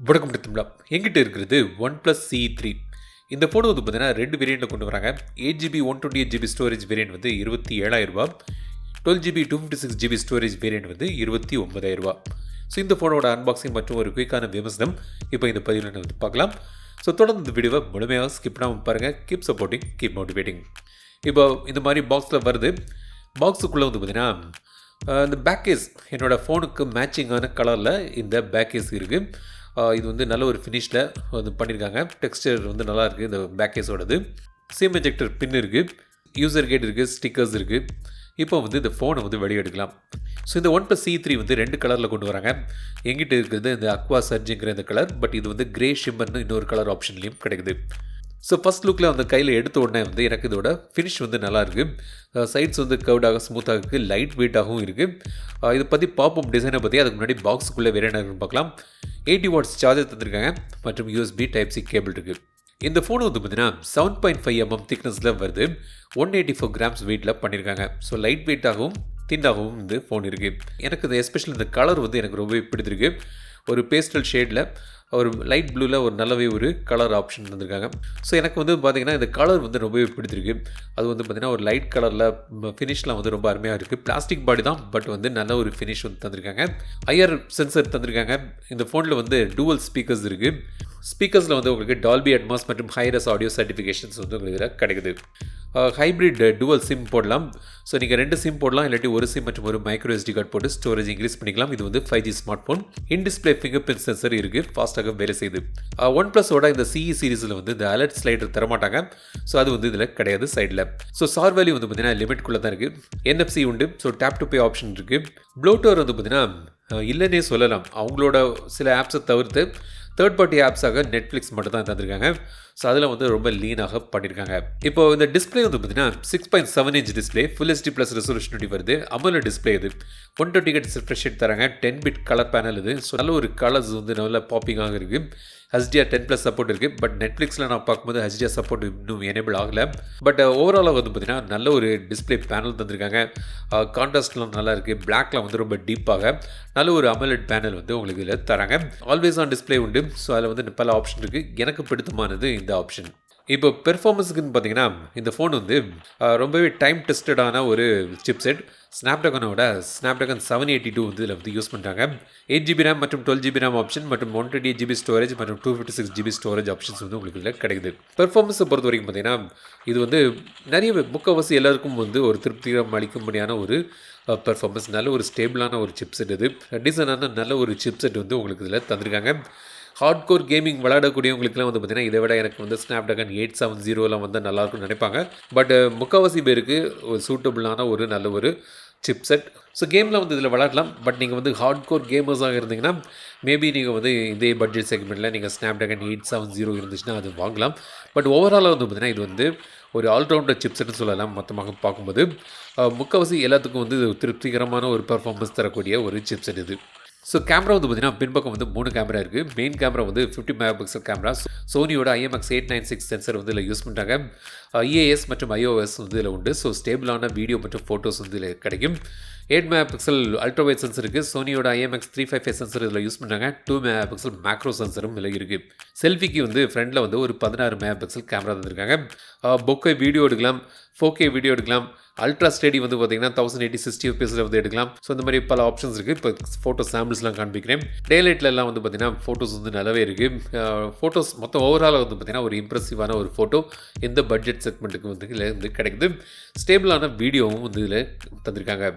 வணக்கம் தமிழா. எங்கிட்ட இருக்கிறது OnePlus CE3. இந்த ஃபோன் வந்து பார்த்தீங்கன்னா 2 வேரியண்ட்டில் கொண்டு வராங்க. 8GB 128GB ஸ்டோரேஜ் வேரியண்ட் வந்து ரூ. 27,000. 12GB 256GB ஸ்டோரேஜ் வேரியண்ட் வந்து ரூ. 29,000. ஸோ இந்த ஃபோனோட அன்பாக்சிங் மற்றும் ஒரு குயிக்கான விமர்சனம் இப்போ இந்த பதிவில் வந்து பார்க்கலாம். ஸோ தொடர்ந்து இந்த வீடியோவை முழுமையாக ஸ்கிப் பண்ணாமல் பாருங்கள். Keep supporting, keep motivating. இப்போ இந்த மாதிரி பாக்ஸில் வருது. பாக்ஸுக்குள்ளே வந்து பார்த்தீங்கன்னா இந்த பேக் கேஸ் என்னோடய ஃபோனுக்கு மேட்சிங்கான கலரில் இந்த பேக் கேஸ் இருக்குது. இது வந்து நல்ல ஒரு ஃபினிஷில் வந்து பண்ணியிருக்காங்க. டெக்ஸ்டர் வந்து நல்லா இருக்குது இந்த பேக் கேஸோடது. சிம் எஜெக்டர் பின் இருக்குது, யூசர் கேட் இருக்குது, ஸ்டிக்கர்ஸ் இருக்குது. இப்போ வந்து இந்த ஃபோனை வந்து வெளியே எடுக்கலாம். ஸோ இந்த OnePlus CE3 வந்து 2 கலரில் கொண்டு வராங்க. எங்கிட்ட இருக்கிறது இந்த Aqua சர்ஜிங்கிற இந்த கலர், பட் இது வந்து கிரே ஷிம்மர்னு இன்னொரு கலர் ஆப்ஷன்லேயும் கிடைக்குது. ஸோ ஃபஸ்ட் லுக்கில் அந்த கையில் எடுத்த உடனே வந்து எனக்கு இதோட ஃபினிஷ் வந்து நல்லாயிருக்கு. சைட்ஸ் வந்து கர்வ்டாக ஸ்மூத்தாக இருக்குது, லைட் வெயிட்டாகவும் இருக்குது. இதை பற்றி பாப்பப் டிசைனை பற்றி அதுக்கு முன்னாடி பாக்ஸுக்குள்ளே வேறு என்ன பார்க்கலாம். 80 வாட்ஸ் சார்ஜர் தந்திருக்காங்க மற்றும் USB Type-C கேபிள் இருக்குது. இந்த ஃபோன் வந்து பார்த்தீங்கன்னா 7.5mm திக்னஸில் வருது. 184 கிராம்ஸ் வெயிட்டில் பண்ணியிருக்காங்க. ஸோ லைட் வெயிட்டாகவும் தின்னாகவும் இந்த ஃபோன் இருக்குது. எனக்கு இந்த எஸ்பெஷலி இந்த கலர் வந்து எனக்கு ரொம்பவே பிடித்திருக்கு. ஒரு பேஸ்டல் ஷேடில் ஒரு லைட் ப்ளூவில் ஒரு நல்லாவே ஒரு கலர் ஆப்ஷன் தந்திருக்காங்க. ஸோ எனக்கு வந்து பார்த்திங்கன்னா இந்த கலர் வந்து ரொம்பவே பிடித்திருக்கு. அது வந்து பார்த்திங்கன்னா ஒரு லைட் கலரில் ஃபினிஷ்லாம் வந்து ரொம்ப அருமையாக இருக்குது. பிளாஸ்டிக் பாடி தான், பட் வந்து நல்ல ஒரு ஃபினிஷ் வந்து தந்திருக்காங்க. ஐஆர் சென்சர் தந்திருக்காங்க. இந்த ஃபோனில் வந்து டூவல் ஸ்பீக்கர்ஸ் இருக்குது. ஸ்பீக்கர்ஸில் வந்து உங்களுக்கு டால்பி அட்மாஸ் மற்றும் ஹைரஸ் ஆடியோ சர்டிஃபிகேஷன்ஸ் வந்து உங்களுக்கு இதில் கிடைக்குது. ஹைப்ரிட் டுவல் சிம் போடலாம். ஸோ நீங்கள் 2 சிம் போடலாம், இல்லாட்டி ஒரு சிம் மற்றும் ஒரு மைக்ரோ SD கார்டு போட்டு ஸ்டோரேஜ் இன்க்ரீஸ் பண்ணிக்கலாம். இது வந்து 5G smart phone. In display finger print sensor இருக்குது, ஃபாஸ்ட்டாக வேலை செய்யுது. OnePlusோட இந்த CE சீரிஸில் வந்து இந்த அலர்ட் ஸ்லைடர் தரமாட்டாங்க. ஸோ அது வந்து இதில் கிடையாது சைடில். ஸோ சார் வேல்யூ வந்து பார்த்தீங்கன்னா லிமிட்குள்ளே தான் இருக்குது. NFC உண்டு. So tape to Pay option இருக்குது. ப்ளோட்டர் வந்து பார்த்தீங்கன்னா இல்லைன்னே சொல்லலாம். அவங்களோட சில ஆப்ஸை தவிர்த்து தேர்ட் பார்ட்டி ஆப்ஸாக நெட்ஃப்ளிக்ஸ் மட்டும் தான் தந்திருக்காங்க. ஸோ அதில் வந்து ரொம்ப லீனாக பண்ணியிருக்காங்க. இப்போ இந்த டிஸ்பிளே வந்து பார்த்தீங்கன்னா 6.7 inch display, full HD plus resolution வருது. AMOLED டிஸ்பிளே இது. 120 Hz ரிஃப்ரெஷ் ரேட் தராங்க. 10 பிட் கலர் பேனல் இது. ஸோ நல்ல ஒரு கலர்ஸ் வந்து நல்லா பாப்பிங்காக இருக்குது. HDR10+ சப்போர்ட் இருக்குது. பட் நெட்ஃப்ளிக்ஸில் நான் பார்க்கும்போது HDR சப்போர்ட் இன்னும் எனேபிள் ஆகலை. பட் ஓவராலாக வந்து பார்த்தீங்கன்னா நல்ல ஒரு டிஸ்பிளே பேனல் தந்திருக்காங்க. கான்ட்ராஸ்ட்லாம் நல்லா இருக்குது. பிளாக்லாம் வந்து ரொம்ப டீப்பாக நல்ல ஒரு AMOLED பேனல் வந்து உங்களுக்கு இதில் தராங்க. ஆல்வேஸ் ஆன் டிஸ்பிளே உண்டு. ஸோ அதில் வந்து பல ஆப்ஷன் இருக்குது. எனக்கு பிடித்தமானது இந்த ஆப்ஷன். இப்போ பெர்ஃபார்மன்ஸுக்குன்னு பார்த்தீங்கன்னா இந்த ஃபோன் வந்து ரொம்பவே டைம் டெஸ்டடான ஒரு சிப்செட். ஸ்னாப்ட்ராகனோட ஸ்னாப்ட்ராகன் 782 வந்து இதில் வந்து யூஸ் பண்ணுறாங்க. 8GB RAM மற்றும் 12GB RAM ஆப்ஷன் மற்றும் 128GB ஸ்டோரேஜ் மற்றும் 256GB ஸ்டோரேஜ் ஆப்ஷன்ஸ் வந்து உங்களுக்கு இதில் கிடைக்குது. பெர்ஃபார்மன்ஸை பொறுத்த வரைக்கும் பார்த்தீங்கன்னா இது வந்து நிறைய முக்கால்வாசி எல்லாருக்கும் வந்து ஒரு திருப்திகரம் அளிக்கும்படியான ஒரு பெர்ஃபார்மன்ஸ். நல்ல ஒரு ஸ்டேபிளான ஒரு சிப்செட் இது. டீசனான நல்ல ஒரு சிப்செட் வந்து உங்களுக்கு இதில் தந்திருக்காங்க. ஹார்ட்கோர் கேமிங் விளையாடக்கூடியவங்களுக்குலாம் வந்து பார்த்திங்கன்னா இதை விட எனக்கு வந்து ஸ்னாப்ட்ராகன் 870 வந்து நல்லாயிருக்கும்னு நினைப்பாங்க. பட் முக்கால்வாசி பேருக்கு ஒரு சூட்டபுளான ஒரு நல்ல ஒரு சிப்செட். ஸோ கேமில் வந்து இதில் விளையாடலாம். பட் நீங்கள் வந்து ஹார்ட்கோர் கேமர்ஸாக இருந்தீங்கன்னா மேபி நீங்கள் வந்து இதே பட்ஜெட் செக்மெண்ட்டில் நீங்கள் ஸ்னாப்ட்ராகன் 870 இருந்துச்சுன்னா அது வாங்கலாம். பட் ஓவராலாக வந்து பார்த்திங்கன்னா இது வந்து ஒரு ஆல்ரவுண்டர் சிப்செட்னு சொல்லலாம். மொத்தமாக பார்க்கும்போது முக்கால்வாசி எல்லாத்துக்கும் வந்து திருப்திகரமான ஒரு பெர்ஃபார்மன்ஸ் தரக்கூடிய ஒரு சிப்செட் இது. ஸோ கேமரா வந்து பார்த்திங்கன்னா பின்பக்கம் வந்து 3 கேமரா இருக்குது. மெயின் கேமரா வந்து 50 மெகாபிக்சல் கேமரா. சோனியோட IMX896 சென்சர் வந்து இதில் யூஸ் பண்ணுறாங்க. EAS மற்றும் iOS வந்து இதில் உண்டு. ஸோ ஸ்டேபிளான வீடியோ மற்றும் ஃபோட்டோஸ் வந்து இதில் கிடைக்கும். 8 மெகாபிக்சல் அல்ட்ராவைட் சென்சர் இருக்குது. சோனியோட IMX355 சென்சர் இதில் யூஸ் பண்ணுறாங்க. 2 மெகாபிக்சல் மேக்ரோ சென்சரும் இதில் இருக்குது. செல்ஃபிக்கு வந்து ஃப்ரண்டில் வந்து ஒரு 16 மெகாபிக்சல் கேமரா தந்திருக்காங்க. பொக்கே வீடியோ எடுக்கலாம், 4K வீடியோ எடுக்கலாம். அல்ட்ரா ஸ்டடி வந்து பார்த்தீங்கன்னா 1080 60 fps வந்து எடுக்கலாம். ஸோ இந்த மாதிரி பல ஆப்ஷன்ஸ் இருக்குது. இப்போ ஃபோட்டோ சாம்பிள்ஸ்லாம் காண்பிக்கிறேன். டேலைட்லலாம் வந்து பார்த்தீங்கன்னா ஃபோட்டோஸ் வந்து நல்லாவே இருக்குது. ஃபோட்டோஸ் மொத்தம் ஓவராலாக வந்து பார்த்தீங்கன்னா ஒரு இம்ப்ரெசிவான ஒரு ஃபோட்டோ இந்த பட்ஜெட் செக்மெண்ட்டுக்கு வந்து இதில் வந்து கிடைக்குது. ஸ்டேபிளான வீடியோவும் வந்து இதில் தந்திருக்காங்க.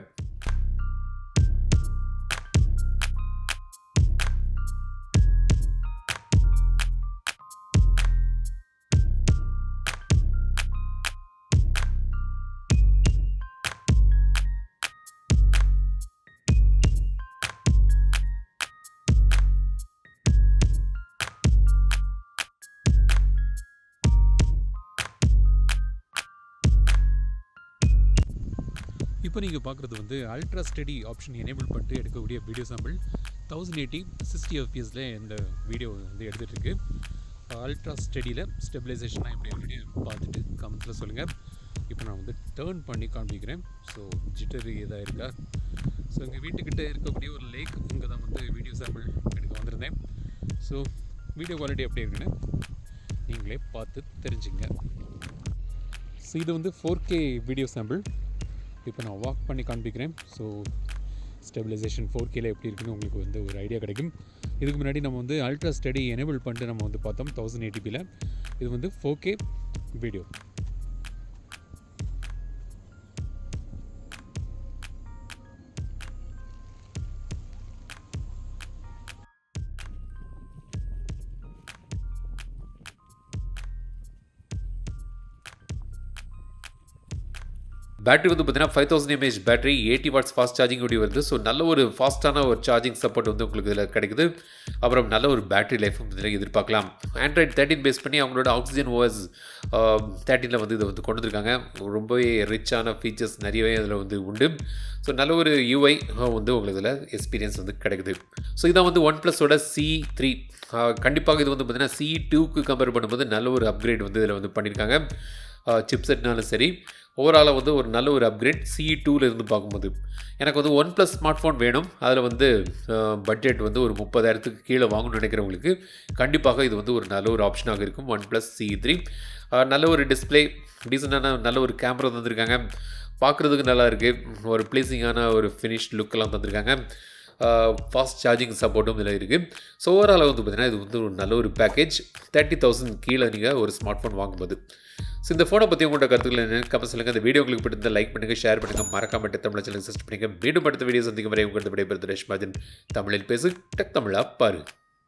இப்போ நீங்கள் பார்க்குறது வந்து அல்ட்ரா ஸ்டடி ஆப்ஷன் எனேபிள் பண்ணிட்டு எடுக்கக்கூடிய வீடியோ சாம்பிள். 1080 60 fpsல இந்த வீடியோ வந்து எடுத்துகிட்டு இருக்கு. அல்ட்ரா ஸ்டடியில் ஸ்டெபிலைசேஷனாக எப்படி இருக்குன்னு பார்த்துட்டு கமெண்ட்ஸில் சொல்லுங்கள். இப்போ நான் வந்து டேர்ன் பண்ணி காண்பிக்கிறேன். ஸோ ஜிட்டரு இதாக இருக்கா. ஸோ எங்கள் வீட்டுக்கிட்ட இருக்கக்கூடிய ஒரு லேக் இங்கே தான் வந்து வீடியோ சாம்பிள் எடுக்க வந்திருந்தேன். ஸோ வீடியோ குவாலிட்டி எப்படி இருக்குன்னு நீங்களே பார்த்து தெரிஞ்சுங்க. ஸோ இது வந்து 4K வீடியோ சாம்பிள். இப்போ நான் வாக் பண்ணி காண்பிக்கிறேன். ஸோ ஸ்டெபிலைசேஷன் 4Kல எப்படி இருக்குன்னு உங்களுக்கு வந்து ஒரு ஐடியா கிடைக்கும். இதுக்கு முன்னாடி நம்ம வந்து அல்ட்ரா ஸ்டடி எனேபிள் பண்ணிட்டு நம்ம வந்து பார்த்தோம் 1080pல. இது வந்து 4K வீடியோ. பேட்டரி வந்து பார்த்தீங்கன்னா 5000 mAh battery, 80 watts fast charging கூடிய வருது. ஸோ நல்ல ஒரு ஃபாஸ்ட்டான ஒரு சார்ஜிங் சப்போர்ட் வந்து உங்களுக்கு இதில் கிடைக்குது. அப்புறம் நல்ல ஒரு பேட்டரி லைஃபும் இதில் எதிர்பார்க்கலாம். ஆண்ட்ராய்டு 13 பேஸ் பண்ணி அவங்களோட ஆக்சிஜன் OS 13ல் வந்து இதை வந்து கொண்டு வந்திருக்காங்க. ரொம்பவே ரிச்சான ஃபீச்சர்ஸ் நிறையவே அதில் வந்து உண்டு. ஸோ நல்ல ஒரு UI வந்து உங்களுக்கு இதில் எக்ஸ்பீரியன்ஸ் வந்து கிடைக்குது. ஸோ இதான் வந்து OnePlusோட CE3. கண்டிப்பாக இது வந்து பார்த்தீங்கன்னா CE2க்கு கம்பேர் பண்ணும்போது நல்ல ஒரு அப்கிரேட் வந்து இதில் வந்து பண்ணியிருக்காங்க. சிப்செட்னாலும் சரி, ஓவராலாக வந்து ஒரு நல்ல ஒரு அப்கிரேட் CE2ல இருந்து பார்க்கும்போது. எனக்கு வந்து OnePlus ஸ்மார்ட் ஃபோன் வேணும். அதில் வந்து பட்ஜெட் வந்து ஒரு 30,000க்கு கீழே வாங்கணும்னு நினைக்கிறவங்களுக்கு கண்டிப்பாக இது வந்து ஒரு நல்ல ஒரு ஆப்ஷனாக இருக்கும். OnePlus CE3 நல்ல ஒரு டிஸ்பிளே, டீசெண்டான நல்ல ஒரு கேமரா தந்திருக்காங்க. பார்க்குறதுக்கு நல்லா இருக்குது. ஒரு ப்ளீஸிங்கான ஒரு ஃபினிஷ் லுக்கெல்லாம் தந்திருக்காங்க. ஃபாஸ்ட் சார்ஜிங் சப்போர்ட்டும் இதில் இருக்குது. ஸோ ஓவராலாக வந்து பார்த்திங்கன்னா இது வந்து ஒரு நல்ல ஒரு பேக்கேஜ். 30,000 கீழே நீங்கள் ஒரு ஸ்மார்ட் ஃபோன் வாங்கும்போது. ஸோ இந்த ஃபோனை பற்றி உங்களோட கருத்துக்கள் என்னென்னு கமெண்ட் சொல்லுங்கள். இந்த வீடியோ உங்களுக்கு பிடிச்சிருந்தால் லைக் பண்ணுங்கள், ஷேர் பண்ணுங்கள், மறக்காம தமிழ் சேனல் சப்ஸ்கிரைப் பண்ணுங்கள். மீண்டும் அடுத்த வீடியோ சந்திக்கும் வரை உங்களுக்கு விடைபெறுவது ரேஷ்மாஜன். தமிழில் பேசு, டெக் தமிழா பாரு.